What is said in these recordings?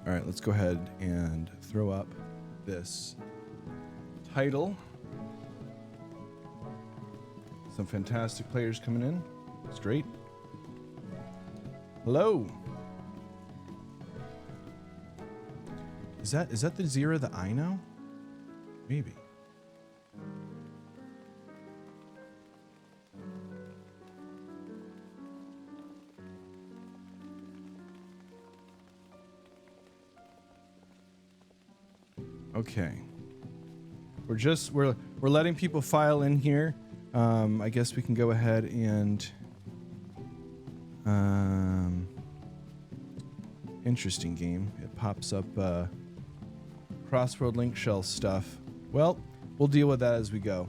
All right, let's go ahead and throw up this title. Some fantastic players coming in. Straight. Hello. Is that the Zira that I know? Maybe. Okay. We're letting people file in here. I guess we can go ahead and interesting game. It pops up crossword link shell stuff. Well, we'll deal with that as we go.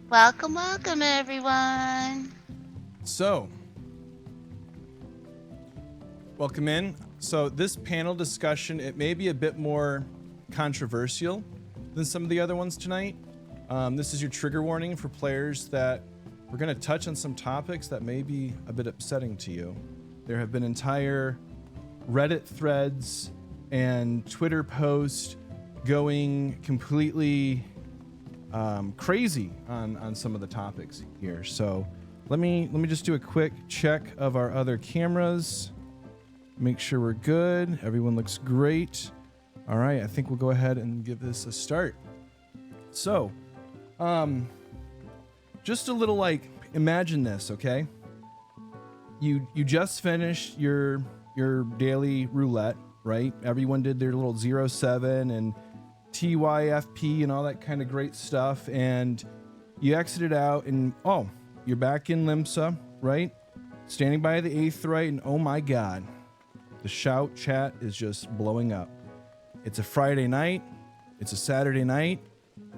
Welcome, everyone. So, welcome in. So this panel discussion, it may be a bit more controversial than some of the other ones tonight. This is your trigger warning for players that we're going to touch on some topics that may be a bit upsetting to you. There have been entire Reddit threads and Twitter posts going completely crazy on some of the topics here. So let me just do a quick check of our other cameras. Make sure we're good. Everyone looks great. All right, I think we'll go ahead and give this a start. So, just a little imagine this, okay? You just finished your daily roulette, right? Everyone did their little 07 and TYFP and all that kind of great stuff, and you exited out and you're back in Limsa, right? Standing by the Aetheryte, and oh my god, the shout chat is just blowing up. It's a Friday night, it's a Saturday night,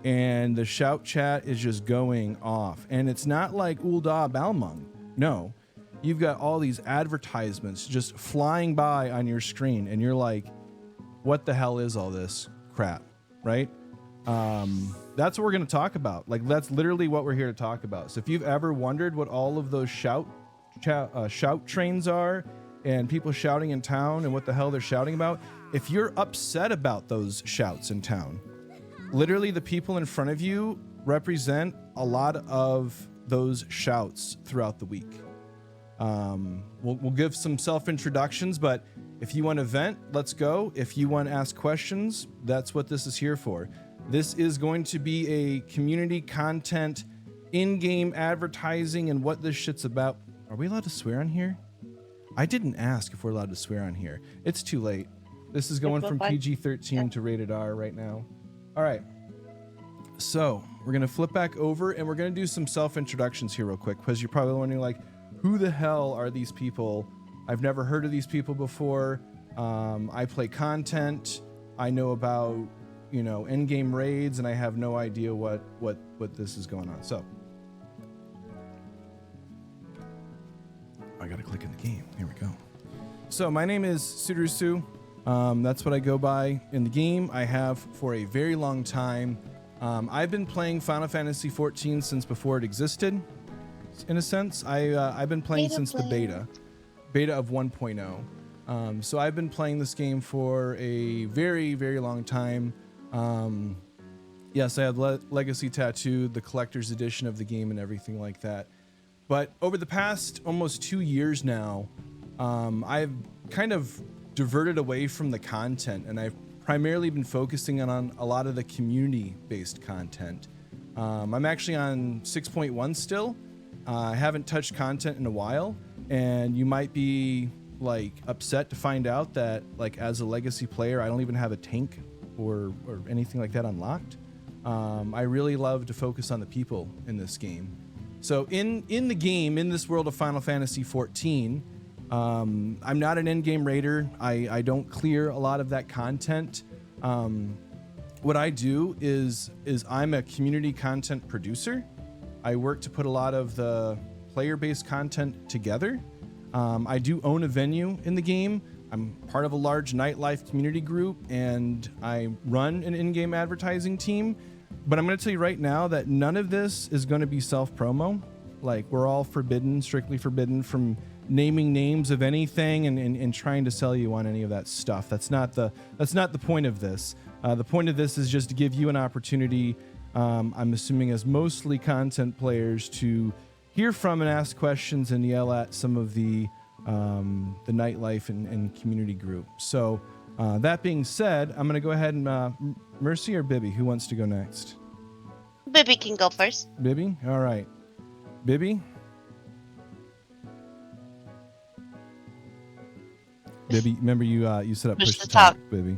and the shout chat is just going off. And it's not like Ulda Balmung. No, you've got all these advertisements just flying by on your screen, and you're like, what the hell is all this crap, right? That's what we're going to talk about. That's literally what we're here to talk about. So if you've ever wondered what all of those shout trains are, and people shouting in town and what the hell they're shouting about, if you're upset about those shouts in town, literally the people in front of you represent a lot of those shouts throughout the week. We'll give some self-introductions, but if you want to vent, let's go. If you want to ask questions, that's what this is here for. This is going to be a community content, in-game advertising, and what this shit's about. Are we allowed to swear on here? I didn't ask if we're allowed to swear on here. It's too late. This is going from PG-13 to rated R right now. All right. So we're going to flip back over and we're going to do some self-introductions here real quick, because you're probably wondering, who the hell are these people? I've never heard of these people before. I play content. I know about, in-game raids, and I have no idea what this is going on. So I got to click in the game. Here we go. So my name is Suterusu. That's what I go by in the game. I have for a very long time. I've been playing Final Fantasy XIV since before it existed, in a sense. I've been playing since the beta of 1.0. So I've been playing this game for a very, very long time. Yes, I have Legacy tattooed, the collector's edition of the game and everything like that. But over the past almost 2 years now, I've kind of diverted away from the content, and I've primarily been focusing on a lot of the community-based content. I'm actually on 6.1 still. I haven't touched content in a while, and you might be upset to find out that as a Legacy player, I don't even have a tank or anything like that unlocked. I really love to focus on the people in this game. So in the game, in this world of Final Fantasy XIV, I'm not an in-game raider. I don't clear a lot of that content. What I do is I'm a community content producer. I work to put a lot of the player-based content together. I do own a venue in the game. I'm part of a large nightlife community group, and I run an in-game advertising team. But I'm going to tell you right now that none of this is going to be self-promo. Like, we're all strictly forbidden from naming names of anything and trying to sell you on any of that stuff. That's not the point of this. The point of this is just to give you an opportunity, I'm assuming as mostly content players, to hear from and ask questions and yell at some of the nightlife and community group. So that being said, I'm going to go ahead and Mercy or Bibby, who wants to go next? Bibby can go first. Bibby? All right. Bibby? Bibby, remember you set up push to talk, Bibby.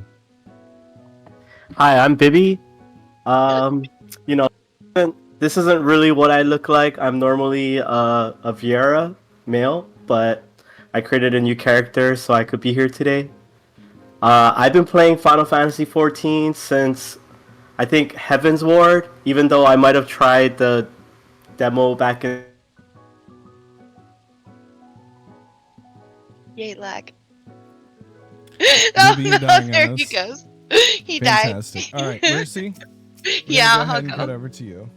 Hi, I'm Bibby. You know, this isn't really what I look like. I'm normally a Viera male, but I created a new character so I could be here today. I've been playing Final Fantasy XIV since, I think, Heaven's Ward, even though I might have tried the demo back in... Yay, lag. Maybe you're dying there on he us. goes. He Fantastic. died. All right, Mercy. Yeah, go ahead I'll and go. cut over to you.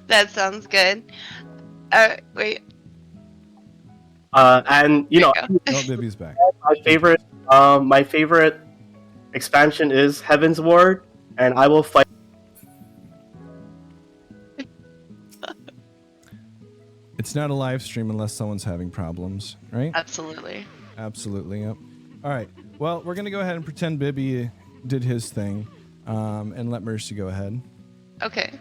That sounds good. Wait. And, you know, Oh, Bibby's back. my favorite expansion is Heaven's Ward, and I will fight... It's not a live stream unless someone's having problems, right? Absolutely. Absolutely, yep. All right. Well, we're going to go ahead and pretend Bibby did his thing and let Mercy go ahead. Okay.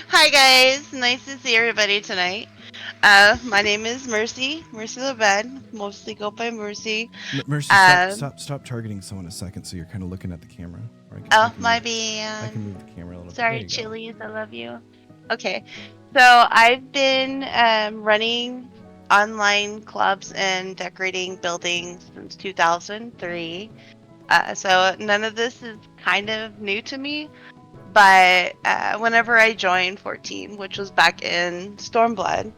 Hi, guys. Nice to see everybody tonight. My name is Mercy Lebed. Mostly go by Mercy. Mercy, stop targeting someone a second so you're kind of looking at the camera. My I bad. can move the camera a little Sorry, bit. Chili's. I love you. Okay. So I've been running online clubs and decorating buildings since 2003. So none of this is kind of new to me. But whenever I joined 14, which was back in Stormblood,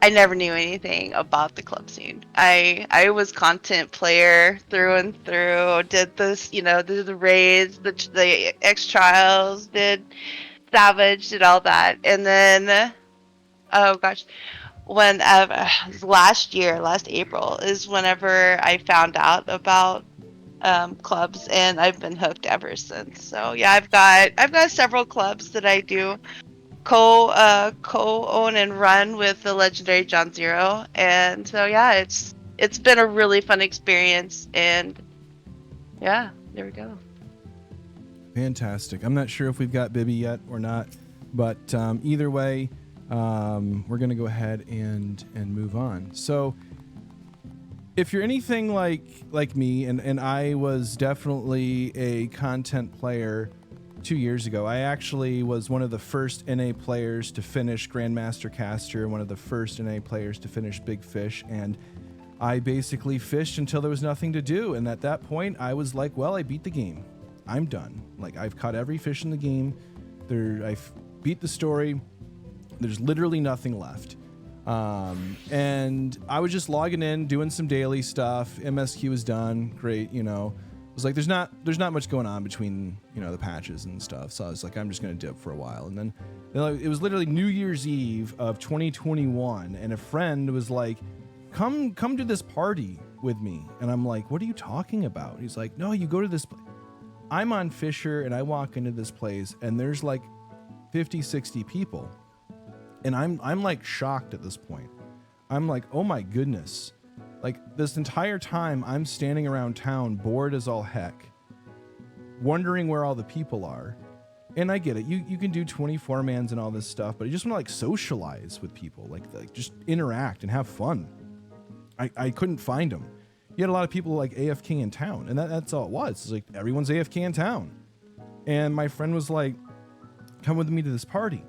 I never knew anything about the club scene. I was content player through and through. Did this, did the raids, the X trials, did Savage, did all that, and then, oh gosh, when last April is whenever I found out about clubs, and I've been hooked ever since. So yeah, I've got several clubs that I do co-own and run with the legendary John Zero, and so yeah, it's been a really fun experience, and yeah, there we go. Fantastic. I'm not sure if we've got Bibby yet or not, but either way, we're going to go ahead and move on. So if you're anything like me, and I was definitely a content player 2 years ago. I actually was one of the first NA players to finish Grandmaster Caster, one of the first NA players to finish Big Fish, and I basically fished until there was nothing to do. And at that point, I was like, well, I beat the game. I'm done. Like, I've caught every fish in the game. I've beat the story. There's literally nothing left. And I was just logging in, doing some daily stuff. MSQ was done. Great, It was like, there's not much going on between, the patches and stuff. So I was like, I'm just going to dip for a while. And then it was literally New Year's Eve of 2021. And a friend was like, come to this party with me. And I'm like, what are you talking about? He's like, no, you go to this place. I'm on Fisher and I walk into this place and there's like 50, 60 people. And I'm like shocked at this point. I'm like, oh my goodness. Like, this entire time I'm standing around town, bored as all heck, wondering where all the people are. And I get it. You can do 24-mans and all this stuff, but you just want to like socialize with people, like just interact and have fun. I couldn't find them. You had a lot of people like AFK in town, and that's all it was. It's like everyone's AFK in town. And my friend was like, come with me to this party.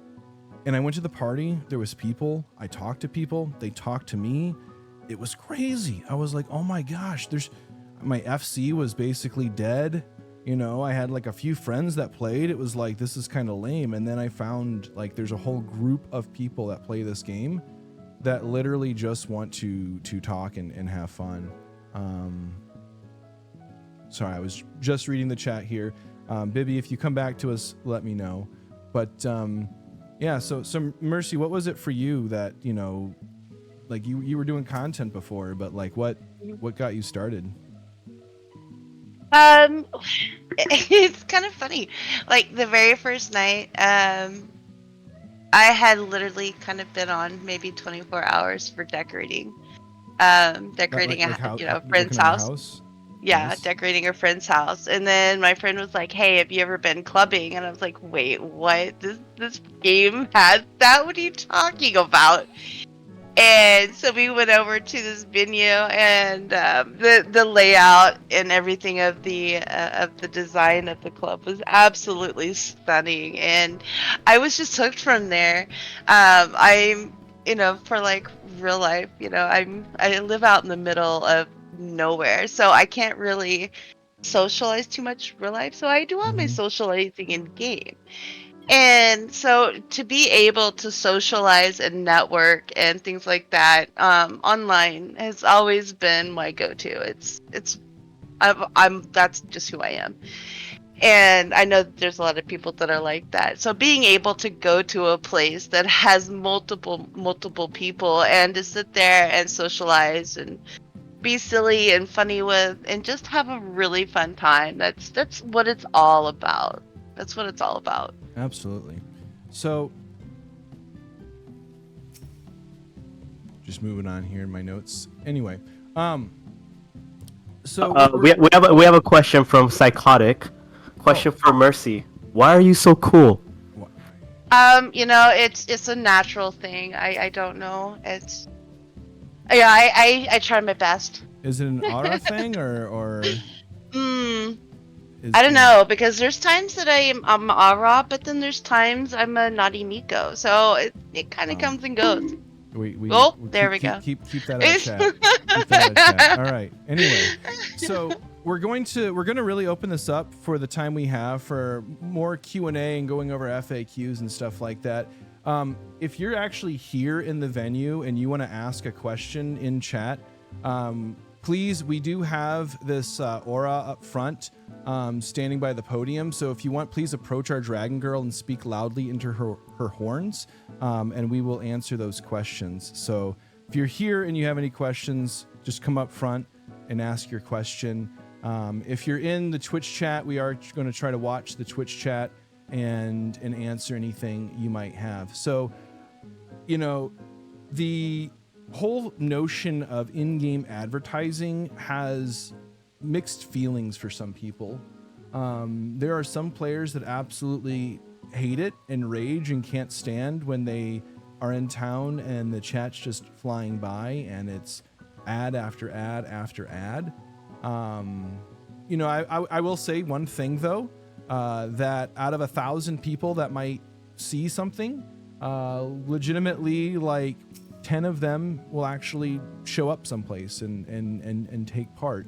And I went to the party. There was people. I talked to people. They talked to me. It was crazy. I was like, oh my gosh, my FC was basically dead. I had like a few friends that played. It was like, this is kind of lame. And then I found like there's a whole group of people that play this game that literally just want to talk and have fun. Sorry, I was just reading the chat here. Bibby, if you come back to us, let me know. But yeah, so Mercy, what was it for you that, you know, like you were doing content before, but like what got you started? It's kind of funny. Like the very first night, I had literally kind of been on maybe 24 hours for decorating. Decorating Like a friend's working on a house. house? Yeah, Nice. decorating a friend's house. And then my friend was like, "Hey, have you ever been clubbing?" And I was like, "Wait, what? This game has that? What are you talking about?" And so we went over to this venue, and the layout and everything of the design of the club was absolutely stunning, and I was just hooked from there. I'm, for like real life, I live out in the middle of nowhere, so I can't really socialize too much real life. So I do all my Mhm. socializing in game. And so to be able to socialize and network and things like that online has always been my go-to. I'm that's just who I am. And I know that there's a lot of people that are like that. So being able to go to a place that has multiple people and to sit there and socialize and be silly and funny with and just have a really fun time. That's what it's all about. That's what it's all about. Absolutely. So, just moving on here in my notes. Anyway, so we have a question from Psychotic. Question for Mercy. Why are you so cool? It's a natural thing. I don't know. Yeah, I try my best. is it an aura thing or I don't know, because there's times that I'm aura, but then there's times I'm a naughty Miko. So it kind of comes and goes. We There we go. keep that out of chat. Keep that out of chat. All right. Anyway, so we're gonna really open this up for the time we have for more Q&A and going over FAQs and stuff like that. If you're actually here in the venue and you want to ask a question in chat, please, we do have this aura up front standing by the podium. So if you want, please approach our dragon girl and speak loudly into her horns, and we will answer those questions. So if you're here and you have any questions, just come up front and ask your question. If you're in the Twitch chat, we are going to try to watch the Twitch chat and answer anything you might have. So, the whole notion of in-game advertising has mixed feelings for some people. There are some players that absolutely hate it and rage and can't stand when they are in town and the chat's just flying by and it's ad after ad after ad. I will say one thing though, that out of 1,000 people that might see something, legitimately like 10 of them will actually show up someplace and take part.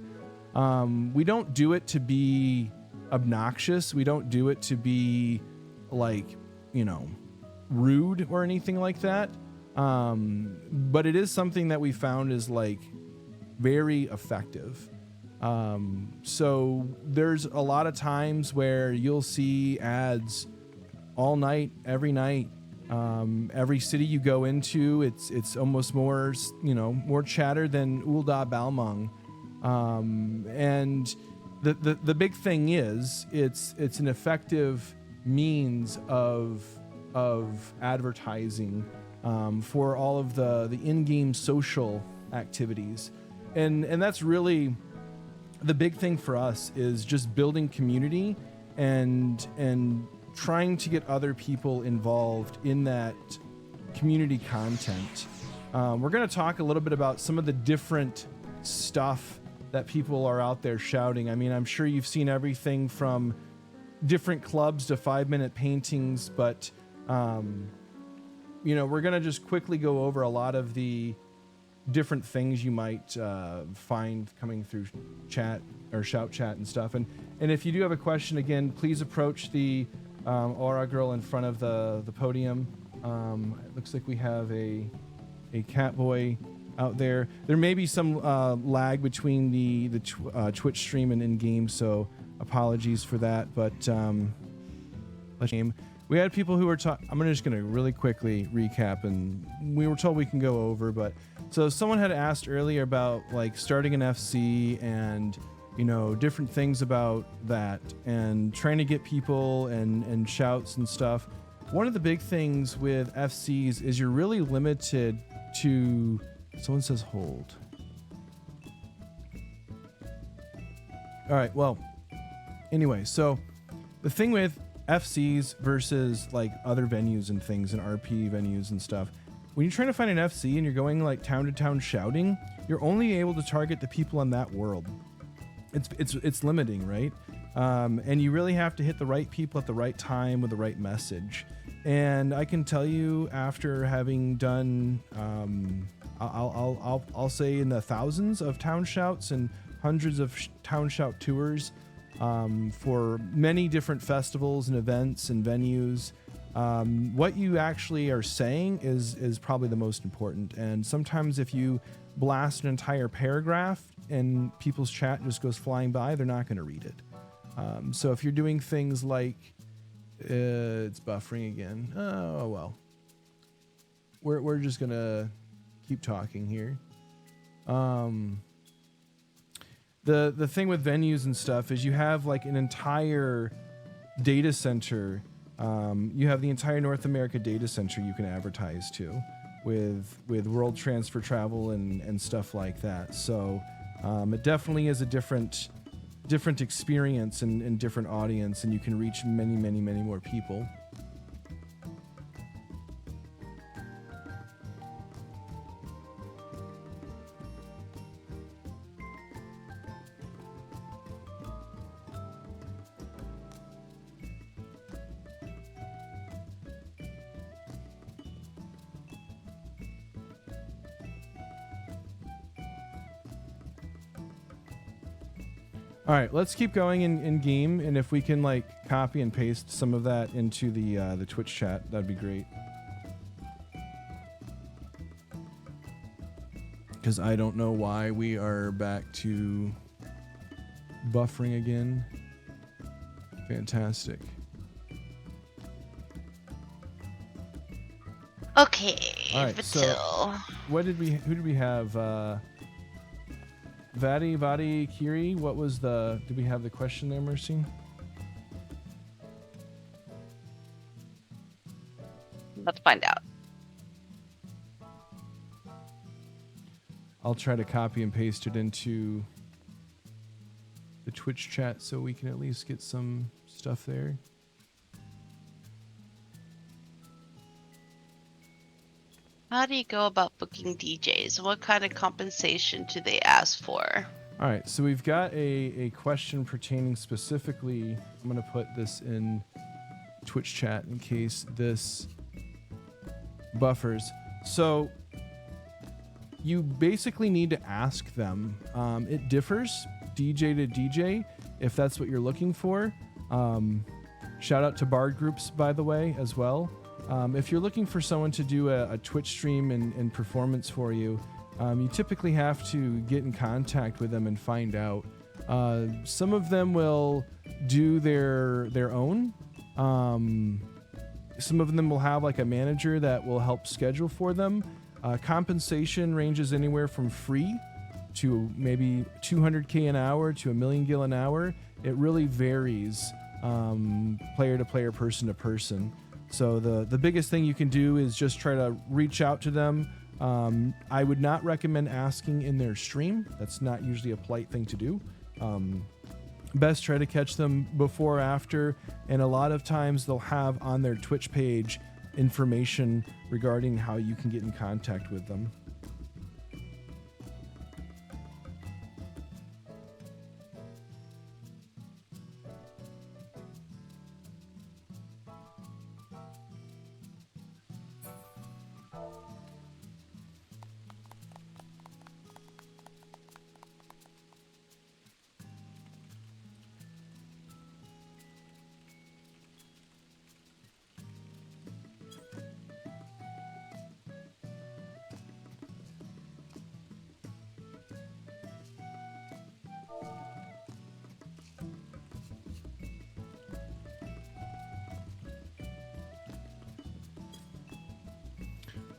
We don't do it to be obnoxious. We don't do it to be like, rude or anything like that. But it is something that we found is like very effective. So there's a lot of times where you'll see ads all night, every night. Every city you go into, it's almost more, more chatter than Ulda Balmung. And the big thing is it's an effective means of advertising, for all of the in-game social activities. And that's really the big thing for us, is just building community and trying to get other people involved in that community content. We're going to talk a little bit about some of the different stuff that people are out there shouting. I mean, I'm sure you've seen everything from different clubs to 5-minute paintings, but we're going to just quickly go over a lot of the different things you might find coming through chat or shout chat and stuff. And if you do have a question, again, please approach the aura girl in front of the podium. It looks like we have a cat boy out there. There may be some lag between the Twitch stream and in game, so apologies for that. But we had people who were talking. I'm just going to really quickly recap, and we were told we can go over, but so someone had asked earlier about like starting an FC and, you know, different things about that and trying to get people and shouts and stuff. One of the big things with FCs is you're really limited to, someone says hold. All right, well, anyway, so the thing with FCs versus like other venues and things and RP venues and stuff, when you're trying to find an FC and you're going like town to town shouting, you're only able to target the people in that world. It's limiting, right? And you really have to hit the right people at the right time with the right message. And I can tell you, after having done, I'll say in the thousands of town shouts and hundreds of town shout tours for many different festivals and events and venues, what you actually are saying is probably the most important. And sometimes if you blast an entire paragraph and people's chat just goes flying by, they're not going to read it. So if you're doing things like, it's buffering again. Oh, well. We're just going to keep talking here. The thing with venues and stuff is you have like an entire data center. You have the entire North America data center you can advertise to with World Transfer Travel and stuff like that. So it definitely is a different experience and different audience, and you can reach many, many, many more people. All right, let's keep going in game, and if we can like copy and paste some of that into the Twitch chat, that'd be great. Because I don't know why we are back to buffering again. Fantastic. Okay. All right, so who did we have? Vadi Kiri, what was did we have the question there, Mercy? Let's find out. I'll try to copy and paste it into the Twitch chat so we can at least get some stuff there. How do you go about booking DJs? What kind of compensation do they ask for? All right, so we've got a question pertaining specifically. I'm going to put this in Twitch chat in case this buffers. So you basically need to ask them. It differs DJ to DJ if that's what you're looking for. Shout out to Bard groups, by the way, as well. If you're looking for someone to do a Twitch stream and performance for you, you typically have to get in contact with them and find out. Some of them will do their own. Some of them will have like a manager that will help schedule for them. Compensation ranges anywhere from free to maybe 200K an hour to $1 million gil an hour. It really varies player to player, person to person. So the biggest thing you can do is just try to reach out to them. I would not recommend asking in their stream. That's not usually a polite thing to do. Best try to catch them before or after, and a lot of times they'll have on their Twitch page information regarding how you can get in contact with them.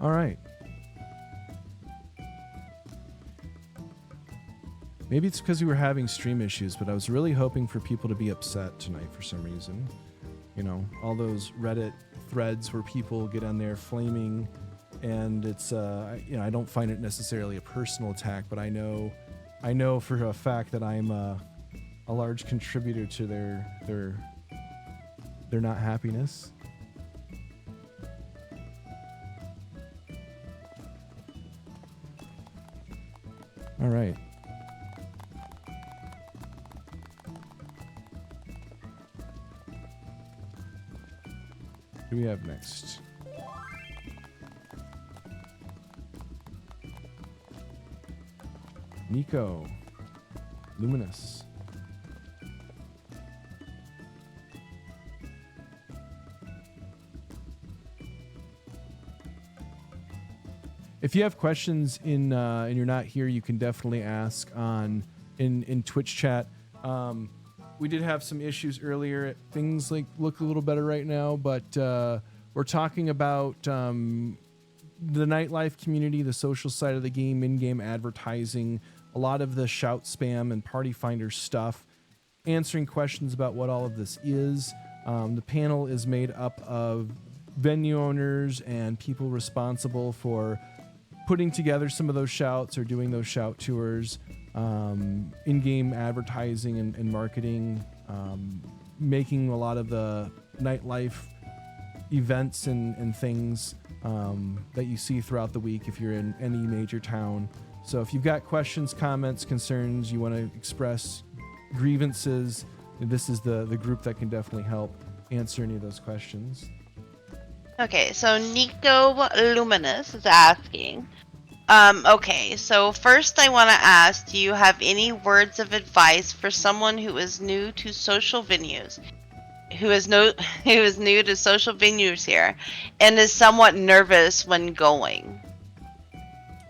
All right. Maybe it's because we were having stream issues, but I was really hoping for people to be upset tonight for some reason. You know, all those Reddit threads where people get on there flaming, and it's you know, I don't find it necessarily a personal attack, but I know for a fact that I'm a large contributor to their not happiness. All right. Who do we have next? Nico. Luminous. If you have questions and you're not here, you can definitely ask in Twitch chat. We did have some issues earlier. Things look a little better right now, but we're talking about the nightlife community, the social side of the game, in-game advertising, a lot of the shout spam and party finder stuff, answering questions about what all of this is. The panel is made up of venue owners and people responsible for putting together some of those shouts or doing those shout tours, in-game advertising and marketing, making a lot of the nightlife events and things that you see throughout the week if you're in any major town. So if you've got questions, comments, concerns, you want to express grievances, this is the group that can definitely help answer any of those questions. Okay, so Nico Luminous is asking, okay, so first I want to ask, do you have any words of advice for someone who is new to social venues, who is new to social venues here, and is somewhat nervous when going?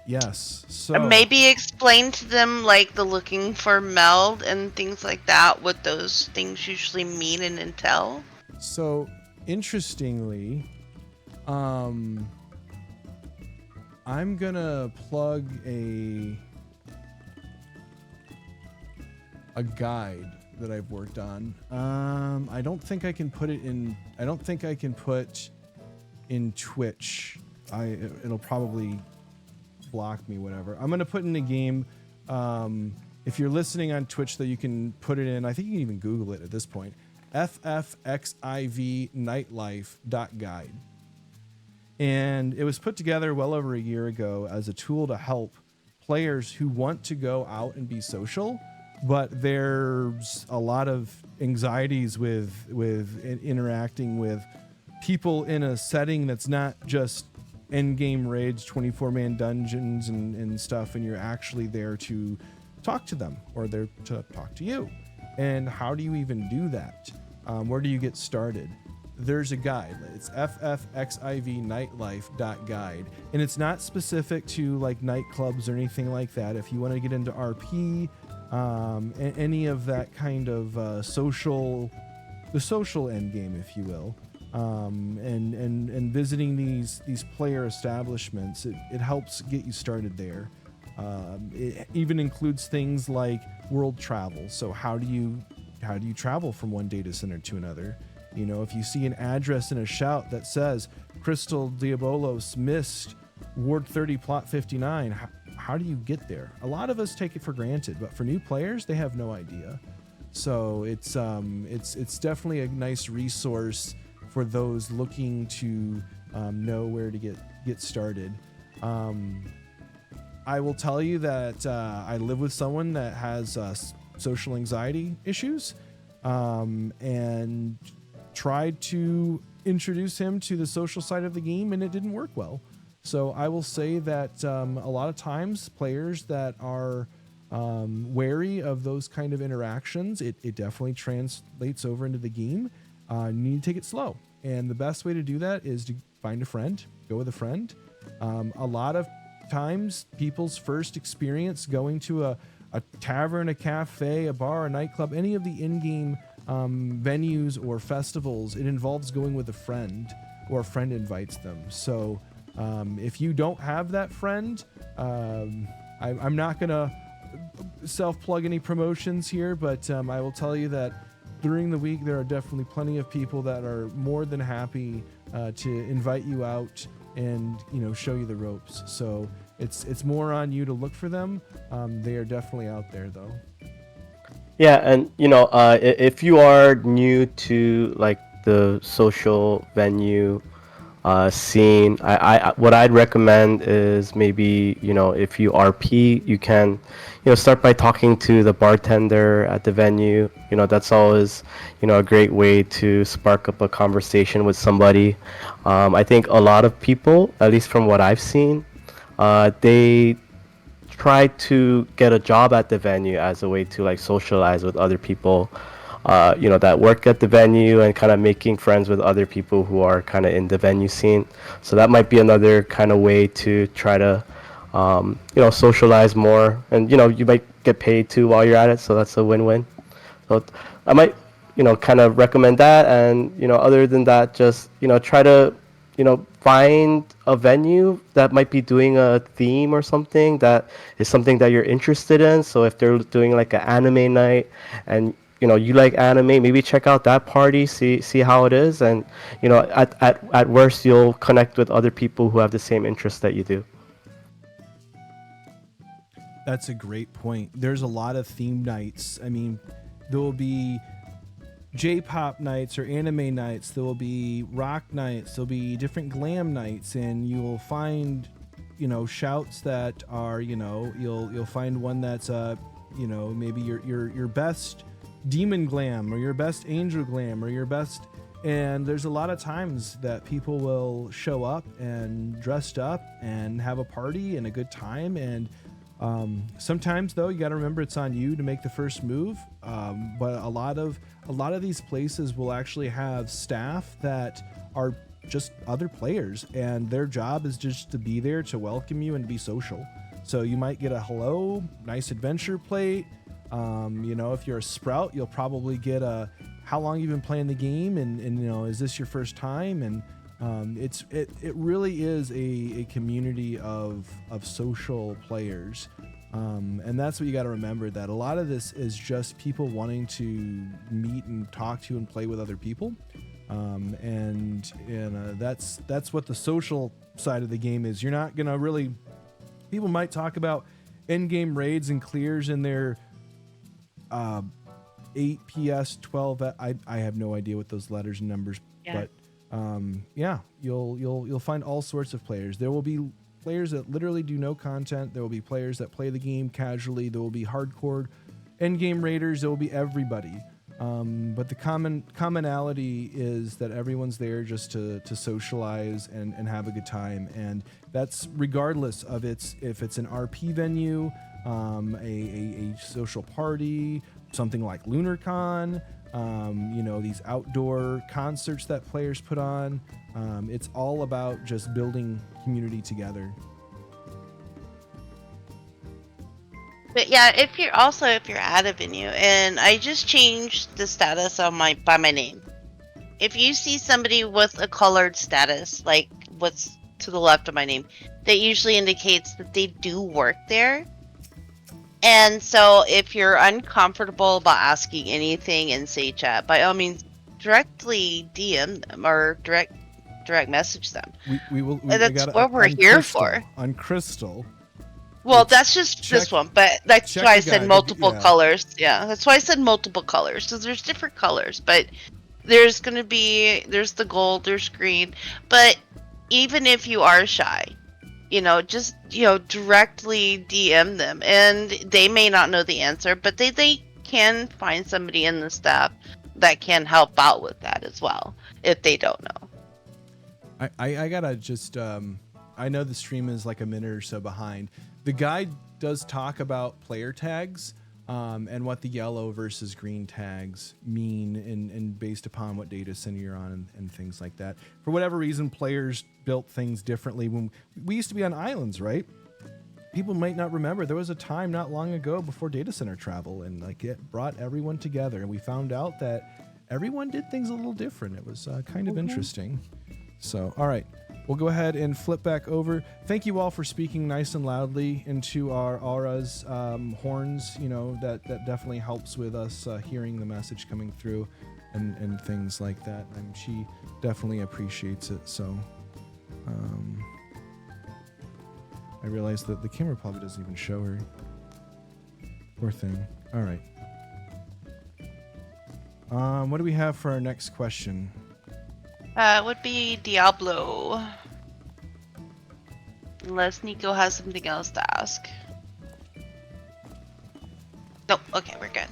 Yes, so Maybe explain to them like the looking for meld and things like that, what those things usually mean and entail. So interestingly, I'm gonna plug a guide that I've worked on. I don't think I can put it in. I don't think I can put in Twitch. It'll probably block me. Whatever. I'm gonna put in a game. If you're listening on Twitch, though, you can put it in. I think you can even Google it at this point. FFXIV Nightlife .guide. And it was put together well over a year ago as a tool to help players who want to go out and be social, but there's a lot of anxieties with interacting with people in a setting that's not just end-game raids, 24-man dungeons and stuff, and you're actually there to talk to them or they're to talk to you. And how do you even do that? Where do you get started? There's a guide. It's FFXIV Nightlife .guide, and it's not specific to like nightclubs or anything like that. If you want to get into RP, any of that kind of the social end game, if you will, and visiting these player establishments, it helps get you started there. It even includes things like world travel. So how do you travel from one data center to another? You know, if you see an address in a shout that says Crystal Diabolos missed Ward 30 Plot 59, how do you get there? A lot of us take it for granted, but for new players, they have no idea. So it's definitely a nice resource for those looking to know where to get started. I will tell you that I live with someone that has social anxiety issues, and tried to introduce him to the social side of the game, and it didn't work well. So I will say that a lot of times players that are wary of those kind of interactions, it definitely translates over into the game. You need to take it slow. And the best way to do that is to find a friend, go with a friend. A lot of times people's first experience going to a tavern, a cafe, a bar, a nightclub, any of the in-game venues or festivals, it involves going with a friend or a friend invites them. So If you don't have that friend, I'm not gonna self-plug any promotions here, but I will tell you that during the week there are definitely plenty of people that are more than happy to invite you out and show you the ropes. So it's more on you to look for them. They are definitely out there though. Yeah, and if you are new to like the social venue scene, I what I'd recommend is maybe if you RP, you can start by talking to the bartender at the venue. That's always a great way to spark up a conversation with somebody. I think a lot of people, at least from what I've seen, they try to get a job at the venue as a way to like socialize with other people that work at the venue, and kind of making friends with other people who are kind of in the venue scene. So that might be another kind of way to try to socialize more, and you might get paid too while you're at it, so that's a win-win. So I might kind of recommend that, and other than that, just try to find a venue that might be doing a theme or something that is something that you're interested in. So if they're doing like an anime night, and you like anime, maybe check out that party, see how it is, and at worst you'll connect with other people who have the same interests that you do. That's a great point. There's a lot of theme nights. I mean, there will be J-pop nights or anime nights. There will be rock nights. There'll be different glam nights, and you will find, shouts that are, you'll find one that's, maybe your best demon glam, or your best angel glam, or your best. And there's a lot of times that people will show up and dressed up and have a party and a good time. And sometimes though, you got to remember it's on you to make the first move. But a lot of these places will actually have staff that are just other players, and their job is just to be there to welcome you and to be social. So you might get a hello, nice adventure plate. If you're a sprout, you'll probably get a how long you've been playing the game, and is this your first time? And it really is a community of social players. And that's what you got to remember, that a lot of this is just people wanting to meet and talk to and play with other people. That's what the social side of the game is. You're not going to really, people might talk about end game raids and clears in their 8 PS 12. I have no idea what those letters and numbers, but you'll find all sorts of players. There will be players that literally do no content. There will be players that play the game casually. There will be hardcore end game raiders. There will be everybody. But the commonality is that everyone's there just to socialize and have a good time. And that's regardless of if it's an RP venue, a social party, something like LunarCon, these outdoor concerts that players put on. It's all about just building community together. But yeah, if you're at a venue, and I just changed the status on by my name. If you see somebody with a colored status, like what's to the left of my name, that usually indicates that they do work there. And so if you're uncomfortable about asking anything in Say Chat, by all means, directly DM them or direct message them. That's what we're here for. On Crystal. Well, that's just this one, but that's why I said multiple colors. Yeah, that's why I said multiple colors. So there's different colors, but there's the gold, there's green. But even if you are shy, just directly DM them, and they may not know the answer, but they can find somebody in the staff that can help out with that as well if they don't know. I gotta just I know the stream is like a minute or so behind. The guide does talk about player tags and what the yellow versus green tags mean, and based upon what data center you're on and things like that. For whatever reason, players built things differently. When we used to be on islands, right? People might not remember, there was a time not long ago before data center travel, and like it brought everyone together, and we found out that everyone did things a little different. It was kind of interesting. So, all right. we'll go ahead and flip back over. Thank you all for speaking nice and loudly into our auras, horns. You know, that definitely helps with us hearing the message coming through and things like that. And she definitely appreciates it. So I realized that the camera probably doesn't even show her. Poor thing. All right. What do we have for our next question? It would be Diablo. Unless Nico has something else to ask. Nope, okay, we're good.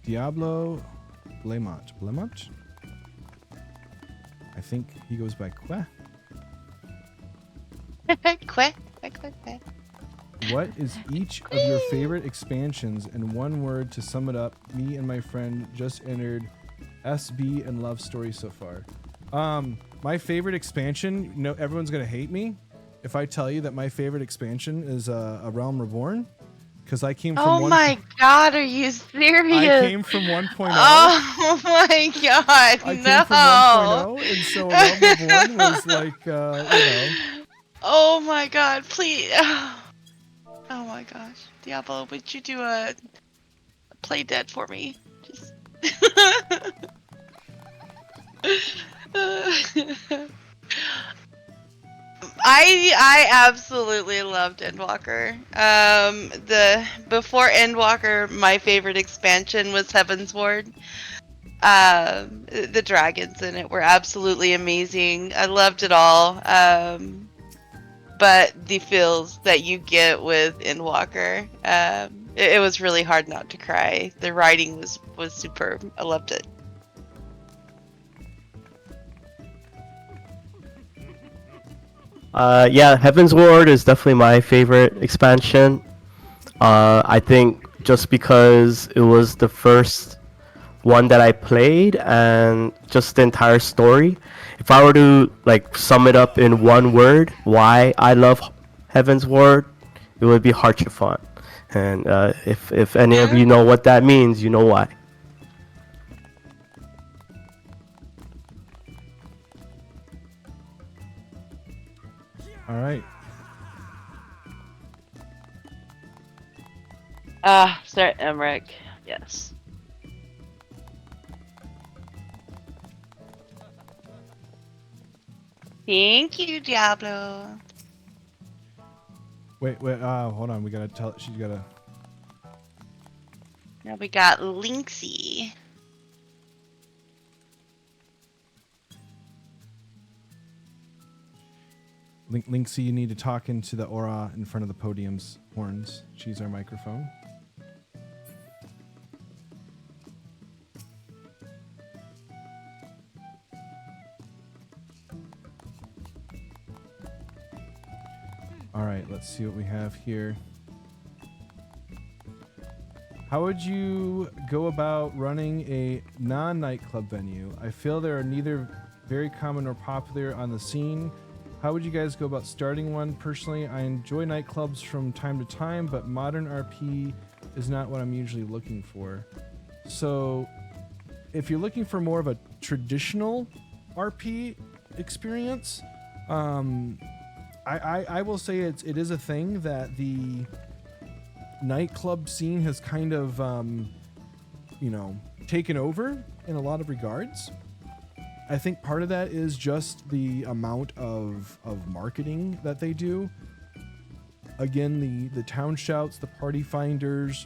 Diablo Blemont. Blemont? I think he goes by Que. Quick. What is each of your favorite expansions in one word to sum it up? Me and my friend just entered SB and love story so far. My favorite expansion, no, everyone's gonna hate me if I tell you that my favorite expansion is a Realm Reborn, because I came from Oh my god, are you serious? I came from 1.0. Oh my god, I came from 1.0, and so Realm Reborn was like, you know. Oh my god, please. Oh my gosh. Diablo, would you do a play dead for me? Just I absolutely loved Endwalker. Before Endwalker, my favorite expansion was Heaven's Ward. The dragons in it were absolutely amazing. I loved it all. But the feels that you get with Endwalker, it was really hard not to cry. The writing was superb. I loved it. Yeah, Heaven's Ward is definitely my favorite expansion. I think just because it was the first one that I played and just the entire story. If I were to like sum it up in one word, why I love Heaven's Ward, it would be Harchifon. And if any of you know what that means, you know why. All right. Sir Emmerich. Yes. Thank you, Diablo. Wait, hold on. We gotta tell. She's gotta. Now we got Lynxie. Lynxie, you need to talk into the aura in front of the podium's horns. She's our microphone. All right, let's see what we have here. How would you go about running a non-nightclub venue? I feel they are neither very common nor popular on the scene. How would you guys go about starting one? Personally, I enjoy nightclubs from time to time, but modern RP is not what I'm usually looking for. So if you're looking for more of a traditional RP experience, I will say it is a thing that the nightclub scene has kind of, taken over in a lot of regards. I think part of that is just the amount of marketing that they do. Again, the town shouts, the party finders,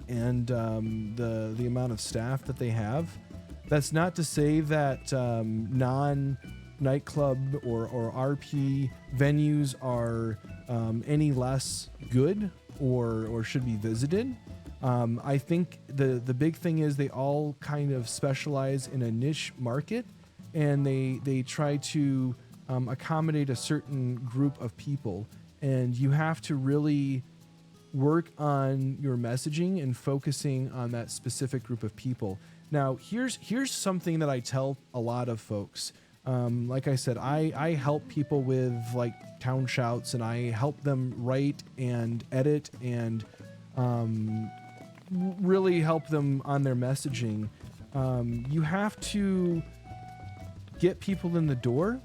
and the amount of staff that they have. That's not to say that non-nightclub or RP venues are any less good or should be visited. I think the big thing is they all kind of specialize in a niche market, and they try to accommodate a certain group of people, and you have to really work on your messaging and focusing on that specific group of people. Now, here's something that I tell a lot of folks. Like I said, I help people with like town shouts, and I help them write and edit and really help them on their messaging. You have to get people in the door,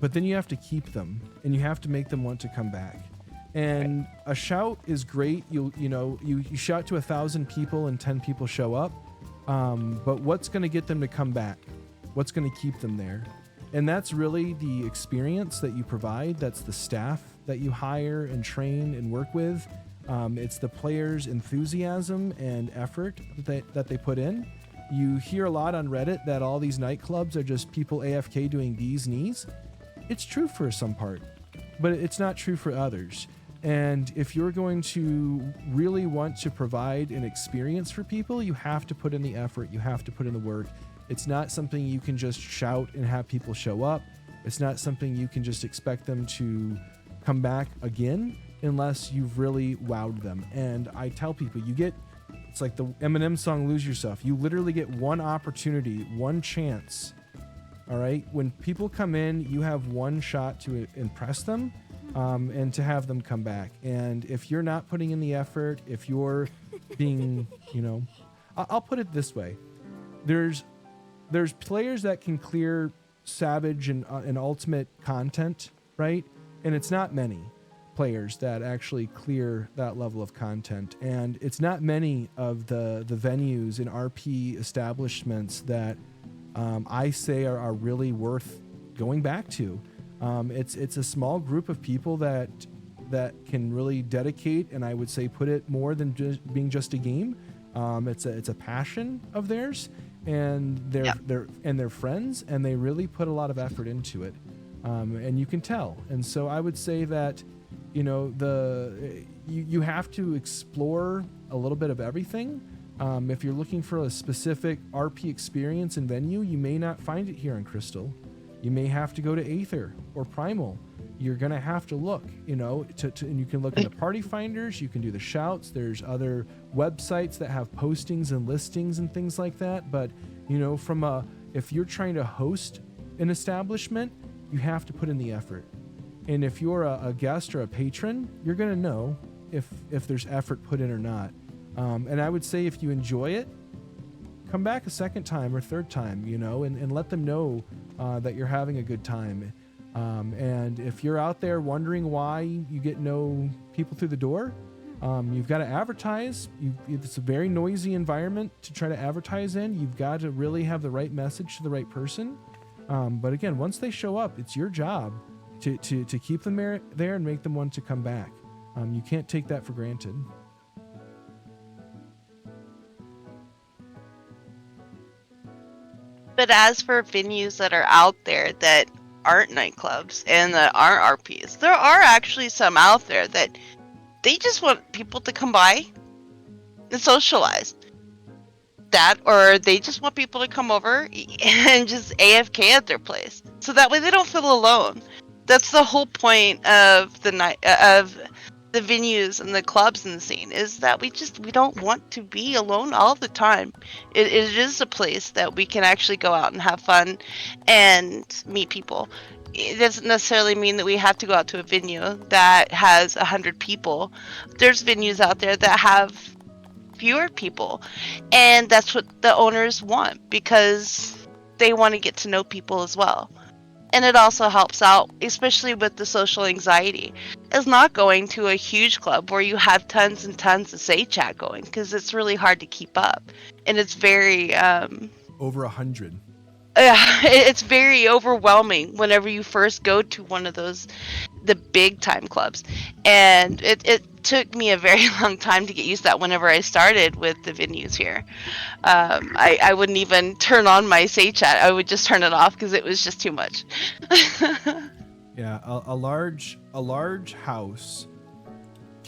but then you have to keep them, and you have to make them want to come back. And a shout is great. You shout to 1,000 people and 10 people show up. But what's going to get them to come back? What's going to keep them there? And that's really the experience that you provide. That's the staff that you hire and train and work with. It's the players' enthusiasm and effort that they put in. You hear a lot on Reddit that all these nightclubs are just people AFK doing bees knees. It's true for some part, but it's not true for others. And if you're going to really want to provide an experience for people, you have to put in the effort. You have to put in the work. It's not something you can just shout and have people show up. It's not something you can just expect them to come back again unless you've really wowed them. And I tell people, it's like the Eminem song, Lose Yourself. You literally get one opportunity, one chance. All right. When people come in, you have one shot to impress them and to have them come back. And if you're not putting in the effort, if you're being, I'll put it this way. There's players that can clear Savage and Ultimate content, right? And it's not many players that actually clear that level of content. And it's not many of the venues and RP establishments that I say are really worth going back to. It's a small group of people that can really dedicate, and I would say put it more than just being just a game. It's a passion of theirs, and they're friends, and they really put a lot of effort into it, and you can tell. And so I would say that you have to explore a little bit of everything. If you're looking for a specific RP experience and venue, you may not find it here in Crystal. You may have to go to Aether or Primal. You're going to have to look, and you can look in the party finders. You can do the shouts. There's other websites that have postings and listings and things like that. But, if you're trying to host an establishment, you have to put in the effort. And if you're a guest or a patron, you're going to know if there's effort put in or not. And I would say if you enjoy it, come back a second time or third time, and let them know that you're having a good time. And if you're out there wondering why you get no people through the door, you've got to advertise. It's a very noisy environment to try to advertise in. You've got to really have the right message to the right person. But again, once they show up, it's your job to keep them there and make them want to come back. You can't take that for granted. But as for venues that are out there that aren't nightclubs and that aren't RPs, there are actually some out there that they just want people to come by and socialize. That, or they just want people to come over and just AFK at their place, so that way they don't feel alone. That's the whole point of the night of the venues and the clubs in the scene, is that we don't want to be alone all the time. It is a place that we can actually go out and have fun and meet people. It doesn't necessarily mean that we have to go out to a venue that has 100 people. There's venues out there that have fewer people, and that's what the owners want, because they want to get to know people as well. And it also helps out, especially with the social anxiety, is not going to a huge club where you have tons and tons of say chat going, because it's really hard to keep up, and it's very over 100. It's very overwhelming whenever you first go to one of the big time clubs, and it took me a very long time to get used to that. Whenever I started with the venues here, I wouldn't even turn on my say chat. I would just turn it off because it was just too much. Yeah, a large house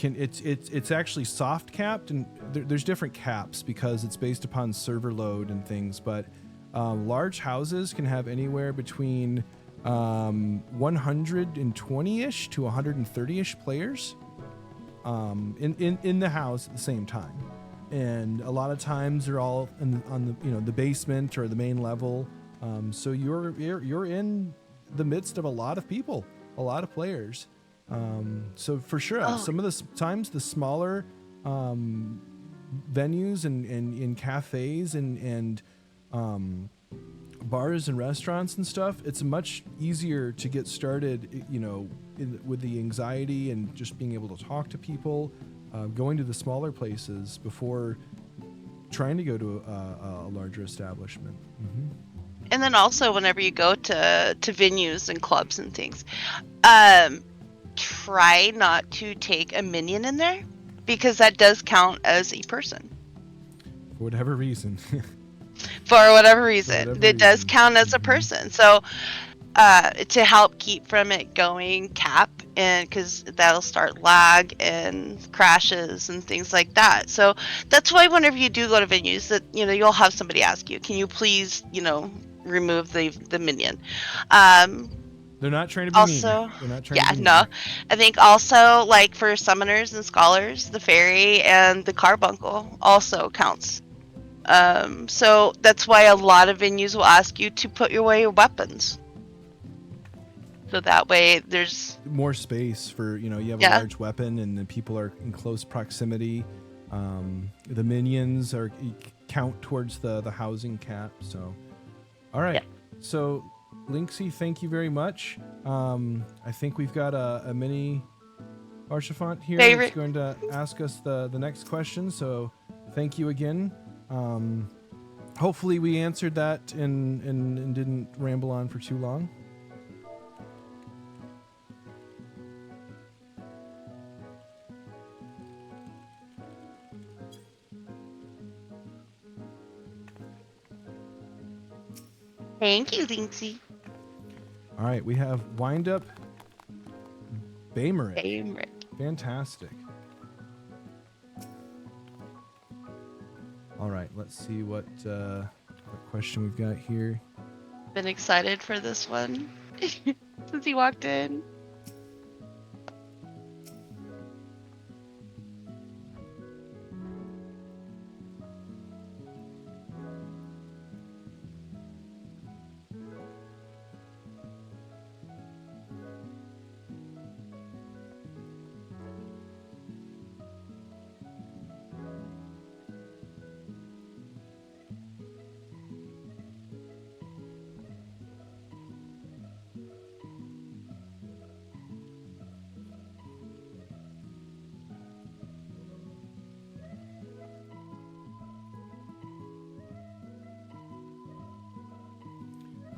it's actually soft capped, and there's different caps because it's based upon server load and things, but large houses can have anywhere between 120-ish to 130-ish players in the house at the same time. And a lot of times they're all on the basement or the main level. So you're in the midst of a lot of people, a lot of players. So for sure, some of the times the smaller venues and in cafes and bars and restaurants and stuff, it's much easier to get started, with the anxiety and just being able to talk to people, going to the smaller places before trying to go to a larger establishment. And then also whenever you go to venues and clubs and things, try not to take a minion in there, because that does count as a person. For whatever reason. For whatever reason, it does count as a person. So to help keep from it going cap, and because that'll start lag and crashes and things like that. So that's why whenever you do go to venues, that you'll have somebody ask you, can you please remove the minion. They're not trying to be Also, mean. They're not trying to be no. mean. I think also, like, for summoners and scholars, the fairy and the carbuncle also counts. So that's why a lot of venues will ask you to put away your weapons. So that way there's more space for, you have a large weapon and the people are in close proximity. The minions count towards the housing cap. So, all right. So, Linksy, thank you very much. I think we've got a mini Archifant here that's going to ask us the next question. So, thank you again. Hopefully we answered that and didn't ramble on for too long. Thank you, Linksy. All right, we have Wind Up Baymerit. Baymerit. Fantastic. All right, let's see what question we've got here. Been excited for this one since he walked in.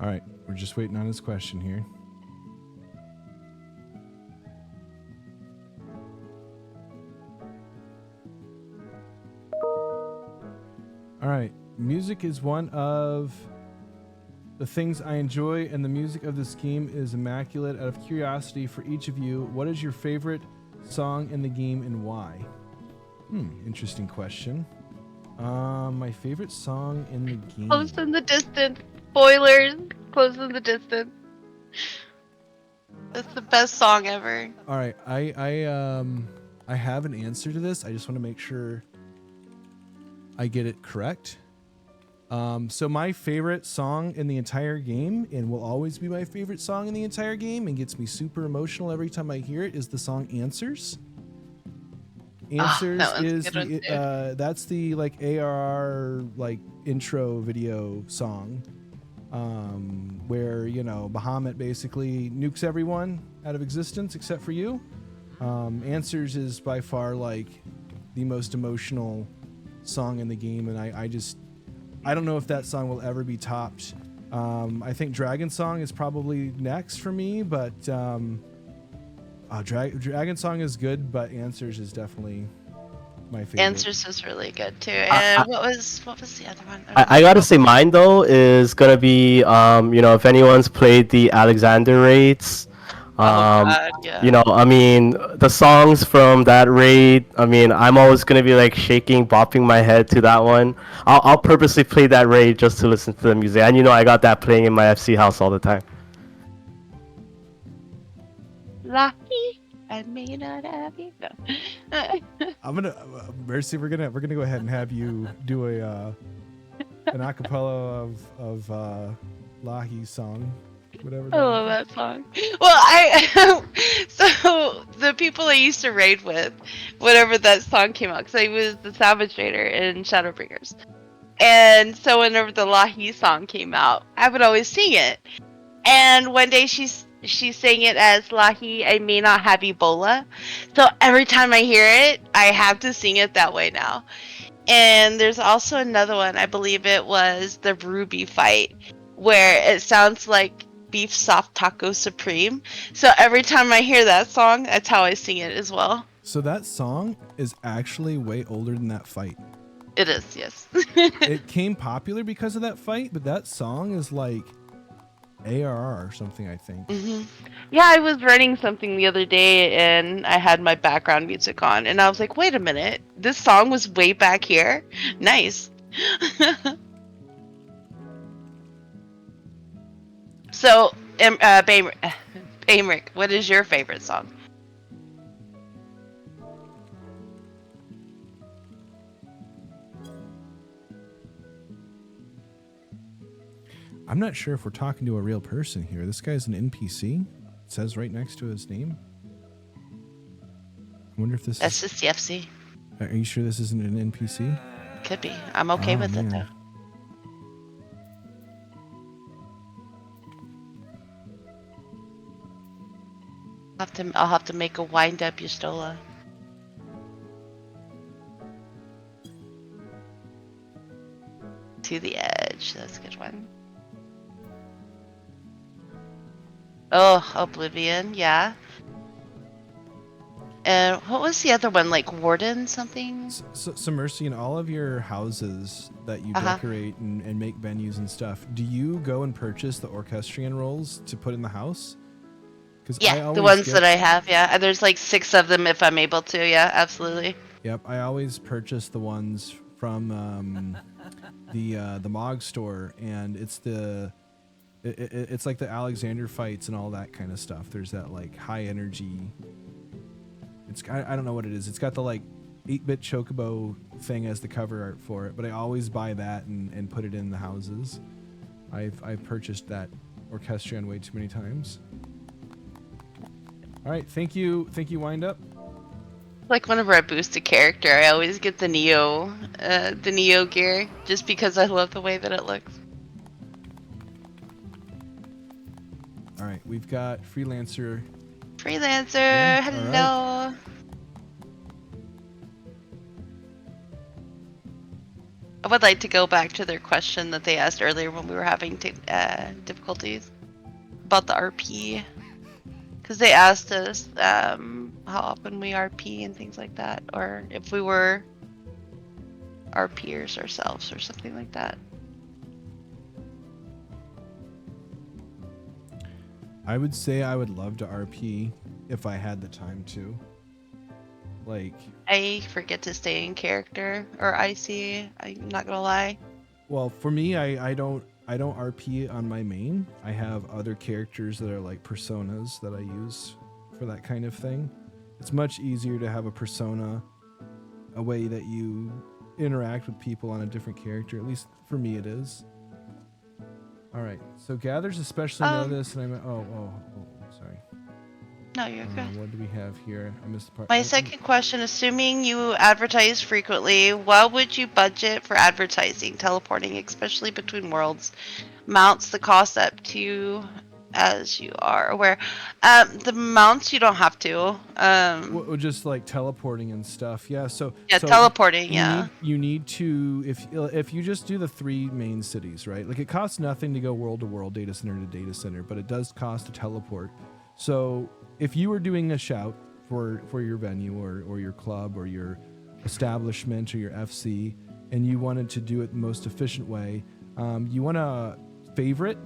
All right, we're just waiting on his question here. All right, music is one of the things I enjoy, and the music of this game is immaculate. Out of curiosity for each of you, what is your favorite song in the game and why? Interesting question. My favorite song in the game. Close in the distance. Spoilers. Close in the distance. That's the best song ever. All right, I have an answer to this. I just want to make sure I get it correct. So my favorite song in the entire game, and will always be my favorite song in the entire game, and gets me super emotional every time I hear it, is the song Answers. Answers that's the like ARR like intro video song, where Bahamut basically nukes everyone out of existence except for you. Answers is by far like the most emotional song in the game, and I don't know if that song will ever be topped. I think Dragon Song is probably next for me, but Dragon Song is good, but Answers is definitely my favorite. Answers is really good too. And what was the other one? I gotta say mine though is gonna be if anyone's played the Alexander raids. The songs from that raid, I'm always gonna be like shaking, bopping my head to that one. I'll purposely play that raid just to listen to the music, and I got that playing in my FC house all the time. Lucky, I may not have you. No. I'm gonna Mercy. We're gonna go ahead and have you do an acapella of Lahi's song. Whatever I that love is. that song. Well, I so the people I used to raid with, whenever that song came out, because I was the Savage Raider in Shadowbringers, and so whenever the Lahi song came out, I would always sing it. And one day she sang it as Lahi, I may not have Ebola. So every time I hear it, I have to sing it that way now. And there's also another one, I believe it was the Ruby fight, where it sounds like Beef Soft Taco Supreme. So every time I hear that song, that's how I sing it as well. So that song is actually way older than that fight. It is, yes. It came popular because of that fight, but that song is like ARR or something, I think. Mm-hmm. Yeah, I was writing something the other day and I had my background music on, and I was like, wait a minute, this song was way back here? Nice. So, Baimrick, what is your favorite song? I'm not sure if we're talking to a real person here. This guy's an NPC. It says right next to his name. I wonder if this That's is... just the FC. Are you sure this isn't an NPC? Could be. I'm okay with it, though. I'll have to make a wind up Yustola. To the edge. That's a good one. Oh, Oblivion, yeah. And what was the other one? Like Warden something? So Mercy, in all of your houses that you decorate and make venues and stuff, do you go and purchase the orchestrion rolls to put in the house? Yeah, the ones that I have, yeah. There's like 6 of them if I'm able to, yeah, absolutely. Yep, I always purchase the ones from the Mog store, and it's it's like the Alexander fights and all that kind of stuff. There's that like high energy. I don't know what it is. It's got the like 8-bit chocobo thing as the cover art for it, but I always buy that and put it in the houses. I've purchased that orchestrion way too many times. All right, thank you, Wind Up. Like whenever I boost a character, I always get the Neo gear, just because I love the way that it looks. All right, we've got Freelancer. Freelancer, hello. Right. I would like to go back to their question that they asked earlier when we were having difficulties about the RP. Because they asked us how often we RP and things like that, or if we were RPers ourselves or something like that. I would say I would love to RP if I had the time to. Like, I forget to stay in character or IC. I'm not gonna lie. Well, for me, I don't RP on my main. I have other characters that are like personas that I use for that kind of thing. It's much easier to have a persona, a way that you interact with people on a different character. At least for me, it is. All right. So Gathers especially know this, and sorry. No, you're good. What do we have here? I missed the part. My second question, assuming you advertise frequently, what would you budget for advertising, teleporting, especially between worlds? Mounts the cost up to, as you are aware. The mounts you don't have to. Well, just like teleporting and stuff. Yeah. So teleporting. You need to if you just do the 3 main cities, right? Like it costs nothing to go world to world, data center to data center, but it does cost to teleport. So if you were doing a shout for your venue or your club or your establishment or your FC, and you wanted to do it the most efficient way, you want to favorite